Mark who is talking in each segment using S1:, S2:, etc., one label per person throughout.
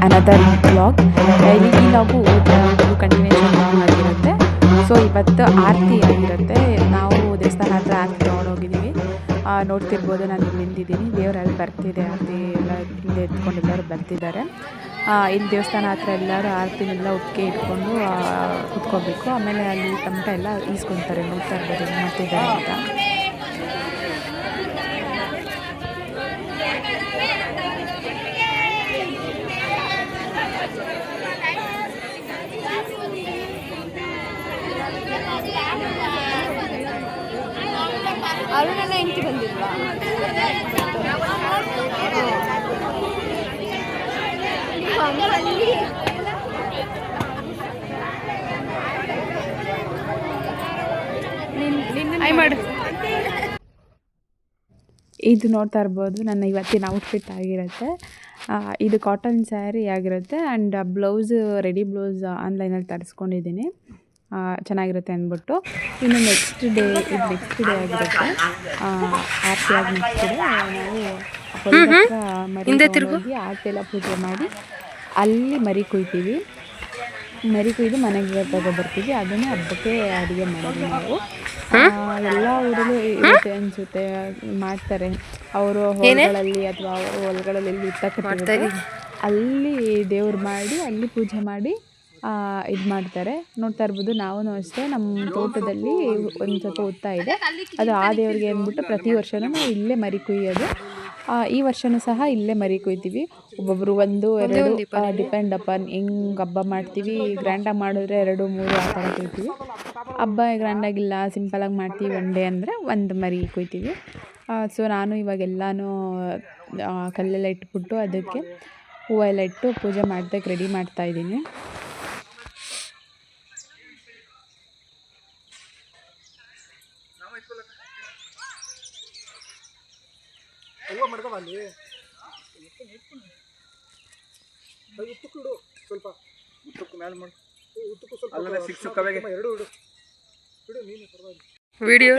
S1: Another vlog. Daily ಈ ಲಾಗು continuation log ಆಗಿರುತ್ತೆ. So ಇವತ್ತು ಆರತಿ ಆಗಿರುತ್ತೆ. ನಾವು ದೇವಸ್ಥಾನ ಹತ್ರ ಆರತಿ ತೊಗೊಂಡೋಗಿದ್ದೀವಿ. ನೋಡ್ತಿರ್ಬೋದು, ನಾನು ಇಲ್ಲಿ ನಿಂತಿದ್ದೀನಿ. ದೇವರಲ್ಲಿ ಬರ್ತಿದೆ, ಆರತಿ ಎಲ್ಲ ಇಲ್ಲಿ ಎತ್ಕೊಂಡು ಎಲ್ಲರೂ ಬರ್ತಿದ್ದಾರೆ. ಇಲ್ಲಿ ದೇವಸ್ಥಾನ ಹತ್ರ ಎಲ್ಲರೂ ಆರತಿನೆಲ್ಲ ಒಟ್ಟಿಗೆ ಇಟ್ಕೊಂಡು ಕುತ್ಕೋಬೇಕು. ಆಮೇಲೆ ಅಲ್ಲಿ ತಮಟ ಎಲ್ಲ ಈಸ್ಕೊತಾರೆ. ನೋಡ್ತಾ ಇರ್ಬೋದು ಏನು ಮಾಡ್ತಿದ್ದಾರೆ ಅಂತ.
S2: ಅರುಣೆಲ್ಲ ಹೆಂಡತಿ ಬಂದಿಲ್ವಾ?
S1: ಇದು ನೋಡ್ತಾ ಇರ್ಬೋದು ನನ್ನ ಇವತ್ತಿನ ಔಟ್ಫಿಟ್ ಆಗಿರುತ್ತೆ. ಇದು ಕಾಟನ್ ಸ್ಯಾರಿ ಆಗಿರುತ್ತೆ. ಆ್ಯಂಡ್ ಬ್ಲೌಸ್ ರೆಡಿ ಬ್ಲೌಸ್ ಆನ್ಲೈನಲ್ಲಿ ತರಿಸ್ಕೊಂಡಿದ್ದೀನಿ, ಚೆನ್ನಾಗಿರುತ್ತೆ ಅಂದ್ಬಿಟ್ಟು. ಇನ್ನು ನೆಕ್ಸ್ಟ್ ಡೇ ಆಗಿರುತ್ತೆ. ಆರತಿಯಾಗಿ ನೆಕ್ಸ್ಟ್ ಡೇ ನಾವು ಹೋಗಿ ಆರತಿ ಎಲ್ಲ ಪೂಜೆ ಮಾಡಿ ಅಲ್ಲಿ ಮರಿ ಕುಯ್ತೀವಿ. ಮರಿ ಕುಯ್ದು ಮನೆಗೆ ತಗೊಬರ್ತೀವಿ. ಅದನ್ನೇ ಹಬ್ಬಕ್ಕೆ ಅಡುಗೆ ಮಾಡೋದು ನಾವು. ಎಲ್ಲ ಊರಲ್ಲೂ ಇರುತ್ತೆ ಅನಿಸುತ್ತೆ, ಮಾಡ್ತಾರೆ. ಅವರು ಹೊಲಗಳಲ್ಲಿ ಅಥವಾ ಅವರು ಹೊಲಗಳಲ್ಲಿ ಎಲ್ಲಿ ಇರ್ತಕ್ಕಂಥ ಅಲ್ಲಿ ದೇವ್ರು ಮಾಡಿ ಅಲ್ಲಿ ಪೂಜೆ ಮಾಡಿ ಇದು ಮಾಡ್ತಾರೆ. ನೋಡ್ತಾ ಇರ್ಬೋದು, ನಾವು ಅಷ್ಟೇ ನಮ್ಮ ತೋಟದಲ್ಲಿ ಒಂದು ಸ್ವಲ್ಪ ಹುತ್ತ ಇದೆ. ಅದು ಆ ದೇವ್ರಿಗೆ ಅಂದ್ಬಿಟ್ಟು ಪ್ರತಿ ವರ್ಷವೂ ನಾವು ಇಲ್ಲೇ ಮರಿ ಕುಯ್ಯೋದು. ಈ ವರ್ಷವೂ ಸಹ ಇಲ್ಲೇ ಮರಿ ಕುಯ್ತೀವಿ. ಒಬ್ಬೊಬ್ಬರು 1, 2 ಡಿಪೆಂಡ್ ಅಪಾನ್ ಹೆಂಗೆ ಹಬ್ಬ ಮಾಡ್ತೀವಿ. ಗ್ರ್ಯಾಂಡಾಗಿ ಮಾಡಿದ್ರೆ 2, 3 ಆ ಥರ ಕುಯ್ತೀವಿ. ಹಬ್ಬ ಗ್ರ್ಯಾಂಡಾಗಿಲ್ಲ, ಸಿಂಪಲಾಗಿ ಮಾಡ್ತೀವಿ 1 ಡೇ ಅಂದರೆ 1 ಮರಿ ಕುಯ್ತೀವಿ. ಸೊ ನಾನು ಇವಾಗೆಲ್ಲನೂ ಕಲ್ಲೆಲ್ಲ ಇಟ್ಬಿಟ್ಟು ಅದಕ್ಕೆ ಹೂವೆಲ್ಲ ಇಟ್ಟು ಪೂಜೆ ಮಾಡೋದಕ್ಕೆ ರೆಡಿ ಮಾಡ್ತಾಯಿದ್ದೀನಿ.
S2: ವಿಡಿಯೋ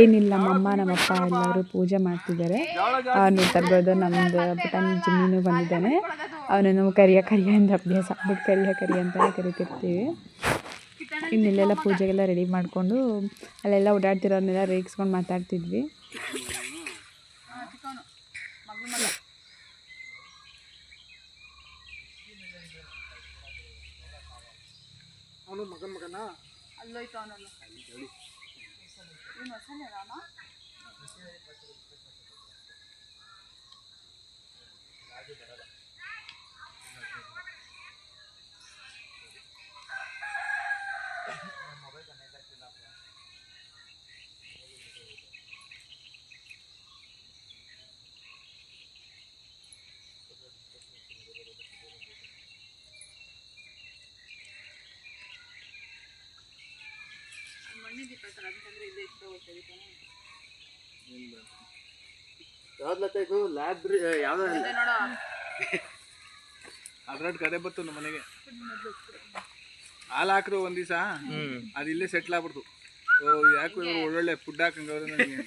S1: ಏನಿಲ್ಲ, ನಮ್ಮಪ್ಪ ಎಲ್ಲರೂ ಪೂಜೆ ಮಾಡ್ತಿದ್ದಾರೆ. ನೋಡ್ತಾ ಇರ್ಬೋದು, ನಮ್ಮದು ಪುಟಾಣಿ ಜಿಮ್ಮಿನೂ ಬಂದಿದ್ದಾನೆ. ಅವನನ್ನು ಕರಿಯ ಅಂತ ಅಭ್ಯಾಸ ಆಗ್ಬಿಟ್ಟು ಕರಿಯ ಅಂತಲೇ ಕರಿತಿರ್ತೀವಿ. ಇನ್ನಿಲ್ಲೆಲ್ಲ ಪೂಜೆಗೆಲ್ಲ ರೆಡಿ ಮಾಡಿಕೊಂಡು ಅಲ್ಲೆಲ್ಲ ಓಡಾಡ್ತಿರೋರ್ನೆಲ್ಲ ರೇಗಿಸ್ಕೊಂಡು ಮಾತಾಡ್ತಿದ್ವಿ.
S3: ಅದ್ರಡ್ ಕದೆ ಬತ್ತು ನಮ್ಮ ಮನೆಗೆ ಹಾಲು ಹಾಕ್ರು ಒಂದ್ ದಿವಸ ಅದು ಇಲ್ಲೇ ಸೆಟ್ಲ್ ಆಗ್ಬಿಡ್ತು. ಯಾಕೆ ಒಳ್ಳೊಳ್ಳೆ ಫುಡ್ ಹಾಕಂಗವ್ರೆ ನನಗೆ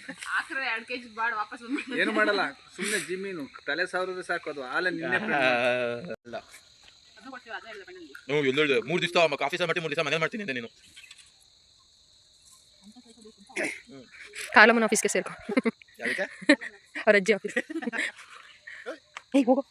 S3: ಏನು ಮಾಡಲ್ಲ, ಸುಮ್ಮನೆ ಜಿಮ್ಮೀನು ತಲೆ ಸಾವಿರ ಸಾಕು. ಅದು ಹಾಲ ನಿನ್ನೆ
S4: 3 ದಿವಸ ಆಫೀಸ್ ಮಾಡಿ 3 ದಿವಸ ಮನೇಲಿ ಮಾಡ್ತೀನಿ ಅಂತ ನೀನು
S2: ಕಾಲಮನ್ ಆಫೀಸ್ಗೆ ಸೇರ್ಕೊ. ಅವ್ರ ಅಜ್ಜಿ ಆಫೀಸ್. ಹೋಗೋ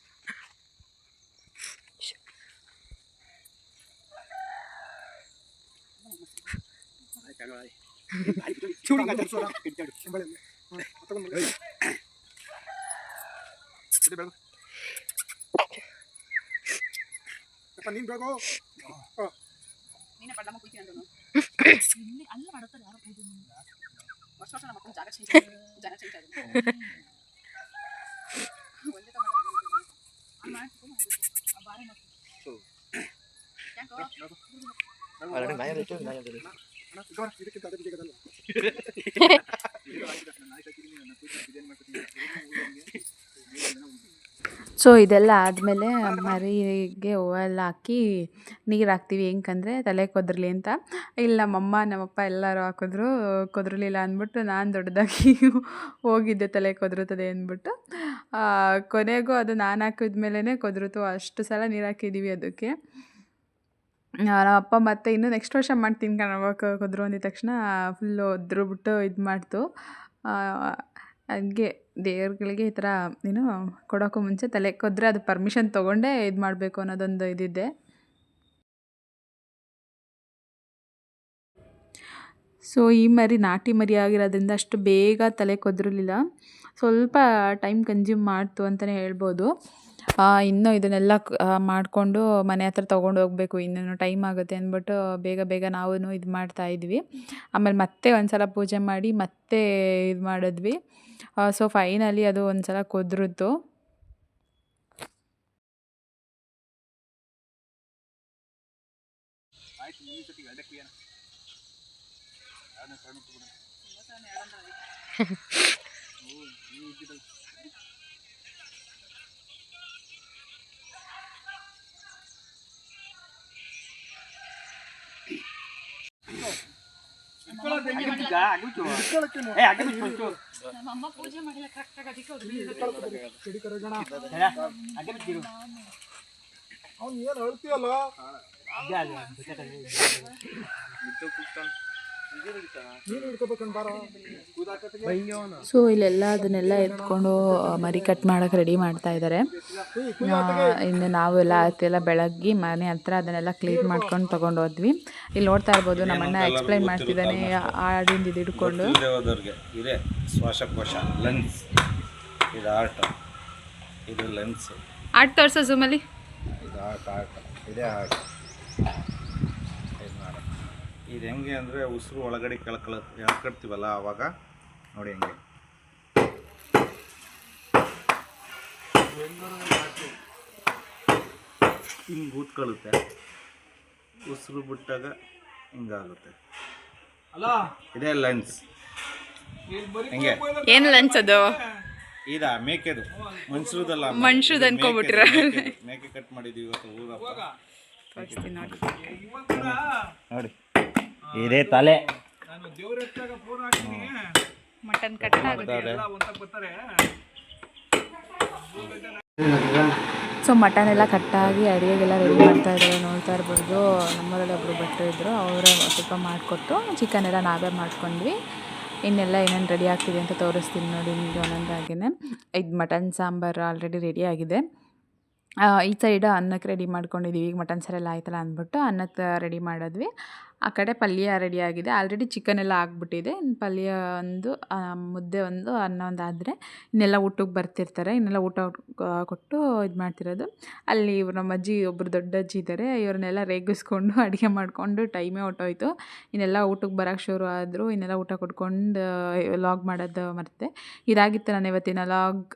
S1: ಸೊ ಇದೆಲ್ಲ ಆದಮೇಲೆ ಮರಿಗೆ ಹೂವೆಲ್ಲ ಹಾಕಿ ನೀರು ಹಾಕ್ತೀವಿ. ಹೆಂಗಂದರೆ ತಲೆಗೆ ಒದರಲಿ ಅಂತ. ಇಲ್ಲ ನಮ್ಮಪ್ಪ ಎಲ್ಲರೂ ಹಾಕಿದ್ರು, ಕೊದರಲಿಲ್ಲ ಅಂದ್ಬಿಟ್ಟು ನಾನು ದೊಡ್ಡದಾಗಿ ಹೋಗಿದ್ದೆ ತಲೆ ಕೊದರುತ್ತದೆ ಅಂದ್ಬಿಟ್ಟು. ಕೊನೆಗೂ ಅದು ನಾನು ಹಾಕಿದ ಮೇಲೇ ಕೊದರಿತು. ಅಷ್ಟು ಸಲ ನೀರು ಹಾಕಿದ್ದೀವಿ ಅದಕ್ಕೆ. ನಮ್ಮಪ್ಪ ಮತ್ತೆ ಇನ್ನೂ ನೆಕ್ಸ್ಟ್ ವರ್ಷ ಮಾಡ್ತೀನಿ ಕಣವ್ವ ಕೊದ್ರು ಅಂದಿದ ತಕ್ಷಣ ಫುಲ್ಲು ಒದ್ರುಬಿಟ್ಟು ಇದು ಮಾಡ್ತು. ಹಂಗೆ ದೇವ್ರುಗಳಿಗೆ ಈ ಥರ ಏನು ಕೊಡೋಕ್ಕೂ ಮುಂಚೆ ತಲೆ ಕೊದ್ರೆ ಅದು ಪರ್ಮಿಷನ್ ತೊಗೊಂಡೇ ಇದು ಮಾಡಬೇಕು ಅನ್ನೋದೊಂದು ಇದಿದೆ. ಸೊ ಈ ಮರಿ ನಾಟಿ ಮರಿ ಆಗಿರೋದ್ರಿಂದ ಅಷ್ಟು ಬೇಗ ತಲೆ ಕೊದರಲಿಲ್ಲ. ಸ್ವಲ್ಪ ಟೈಮ್ ಕನ್ಸ್ಯೂಮ್ ಮಾಡ್ತು ಅಂತಲೇ ಹೇಳ್ಬೋದು. ಇನ್ನೂ ಇದನ್ನೆಲ್ಲ ಮಾಡಿಕೊಂಡು ಮನೆ ಹತ್ರ ತೊಗೊಂಡು ಹೋಗಬೇಕು, ಇನ್ನೇನು ಟೈಮ್ ಆಗುತ್ತೆ ಅಂದ್ಬಿಟ್ಟು ಬೇಗ ನಾವೂ ಇದು ಮಾಡ್ತಾಯಿದ್ವಿ. ಆಮೇಲೆ ಮತ್ತೆ ಒಂದು ಸಲ ಪೂಜೆ ಮಾಡಿ ಮತ್ತೆ ಇದು ಮಾಡಿದ್ವಿ. ಸೊ ಫೈನಲಿ ಅದು ಒಂದು ಸಲ ಕೊದ್ರಿತು. ಸೊ ಇಲ್ಲೆಲ್ಲ ಅದನ್ನೆಲ್ಲ ಎತ್ಕೊಂಡು ಮರಿ ಕಟ್ ಮಾಡೋಕೆ ರೆಡಿ ಮಾಡ್ತಾ ಇದ್ದಾರೆ. ಇನ್ನು ನಾವೆಲ್ಲ ಆಯ್ತೆಲ್ಲ ಬೆಳಗ್ಗೆ ಮನೆ ಹತ್ರ ಅದನ್ನೆಲ್ಲ ಕ್ಲೀನ್ ಮಾಡ್ಕೊಂಡು ತೊಗೊಂಡು ಹೋದ್ವಿ. ಇಲ್ಲಿ ನೋಡ್ತಾ ಇರ್ಬೋದು ನಮ್ಮಣ್ಣ ಎಕ್ಸ್ಪ್ಲೈನ್ ಮಾಡ್ತಿದ್ದಾನೆ ಆಡಿಂದ ಇದು ಹಿಡ್ಕೊಂಡು.
S5: ಇದೆ ಶ್ವಾಸಕೋಶ, ಲಂಗ್ಸ್, ಇದು ಹಾರ್ಟ್, ಇದು ಲಂಗ್ಸ್.
S1: ಆರ್ಟ್ ತೋರಿಸೋ ಝೂಮಲ್ಲಿ.
S5: ಇದು ಹಾರ್ಟ್, ಇದೇ ಹಾರ್ಟ್. ಇದು ಹೆಂಗೆ ಅಂದರೆ ಉಸಿರು ಒಳಗಡೆ ಎಳ್ಕೊಳ್ತೀವಲ್ಲ ಆವಾಗ ನೋಡಿ ಹೆಂಗೆ ಹಿಂಗೆ ಕೂತ್ಕೊಳ್ಳುತ್ತೆ, ಉಸಿರು ಬಿಟ್ಟಾಗ ಹಿಂಗಾಗುತ್ತೆ. ಇದೇ ಲಂಗ್ಸ್. ಹೆಂಗೆ
S1: ಏನು ಲಂಚ್ ಅದು?
S5: ಇದಾ ಮೇಕೆದು, ಮನುಷ್ಯರದಲ್ಲ,
S1: ಮನುಷ್ಯದ ಅನ್ಕೊಂಬಿಟ್ರ.
S5: ಮೇಕೆ ಕಟ್ ಮಾಡಿದ್ದೀವಿ ಇವತ್ತು ಊರಪ್ಪ. ನೋಡಿ ಇದೇ ತಲೆ.
S1: ಮಟನ್ ಕಟ್ ಆಗುತ್ತೆ. ಸೊ ಮಟನ್ ಎಲ್ಲ ಕಟ್ಟಾಗಿ ಅಡುಗೆಗೆಲ್ಲ ರೆಡಿ ಮಾಡ್ತಾ ಇದ್ದಾರೆ. ನೋಡ್ತಾ ಇರ್ಬೋದು ನಮ್ಮೂರಲ್ಲಿ ಒಬ್ಬರು ಭಟ್ರು ಇದ್ದರು, ಅವರೇ ಸ್ವಲ್ಪ ಮಾಡಿಕೊಟ್ಟು ಚಿಕನ್ ಎಲ್ಲ ನಾವೇ ಮಾಡ್ಕೊಂಡ್ವಿ. ಇನ್ನೆಲ್ಲ ಏನೇನು ರೆಡಿ ಆಗ್ತಿದೆ ಅಂತ ತೋರಿಸ್ತೀನಿ ನೋಡಿ ನಿಮಗೆ ಒಂದೊಂದಾಗಿಯೇ. ಇದು ಮಟನ್ ಸಾಂಬಾರು ಆಲ್ರೆಡಿ ರೆಡಿ ಆಗಿದೆ. ಈ ಸೈಡ್ ಅನ್ನಕ್ಕೆ ರೆಡಿ ಮಾಡ್ಕೊಂಡಿದ್ದೀವಿ. ಈಗ ಮಟನ್ ಸಾರೆಲ್ಲ ಆಯ್ತಲ್ಲ ಅಂದ್ಬಿಟ್ಟು ಅನ್ನಕ್ಕೆ ರೆಡಿ ಮಾಡಿದ್ವಿ. ಆ ಕಡೆ ಪಲ್ಯ ರೆಡಿ ಆಗಿದೆ. ಆಲ್ರೆಡಿ ಚಿಕನ್ ಎಲ್ಲ ಆಗಿಬಿಟ್ಟಿದೆ. ಪಲ್ಯ ಒಂದು, ಮುದ್ದೆ ಒಂದು, ಅನ್ನ ಒಂದು ಆದರೆ ಇನ್ನೆಲ್ಲ ಊಟಕ್ಕೆ ಬರ್ತಿರ್ತಾರೆ. ಇನ್ನೆಲ್ಲ ಊಟ ಕೊಟ್ಟು ಇದು ಮಾಡ್ತಿರೋದು. ಅಲ್ಲಿ ಇವ್ರು ನಮ್ಮ ಅಜ್ಜಿ ಒಬ್ಬರು ದೊಡ್ಡ ಅಜ್ಜಿ ಇದ್ದಾರೆ. ಇವ್ರನ್ನೆಲ್ಲ ರೇಗಿಸ್ಕೊಂಡು ಅಡುಗೆ ಮಾಡಿಕೊಂಡು ಟೈಮೇ ಹೊಟ್ಟೋಯ್ತು. ಇನ್ನೆಲ್ಲ ಊಟಕ್ಕೆ ಬರೋಕ್ಕೆ ಶುರು ಆದರು. ಇನ್ನೆಲ್ಲ ಊಟ ಕೊಟ್ಕೊಂಡು ಲಾಗ್ ಮಾಡೋದು ಮರೆತೆ. ಇದಾಗಿತ್ತು ನಾನು ಇವತ್ತಿನ ಲಾಗ್.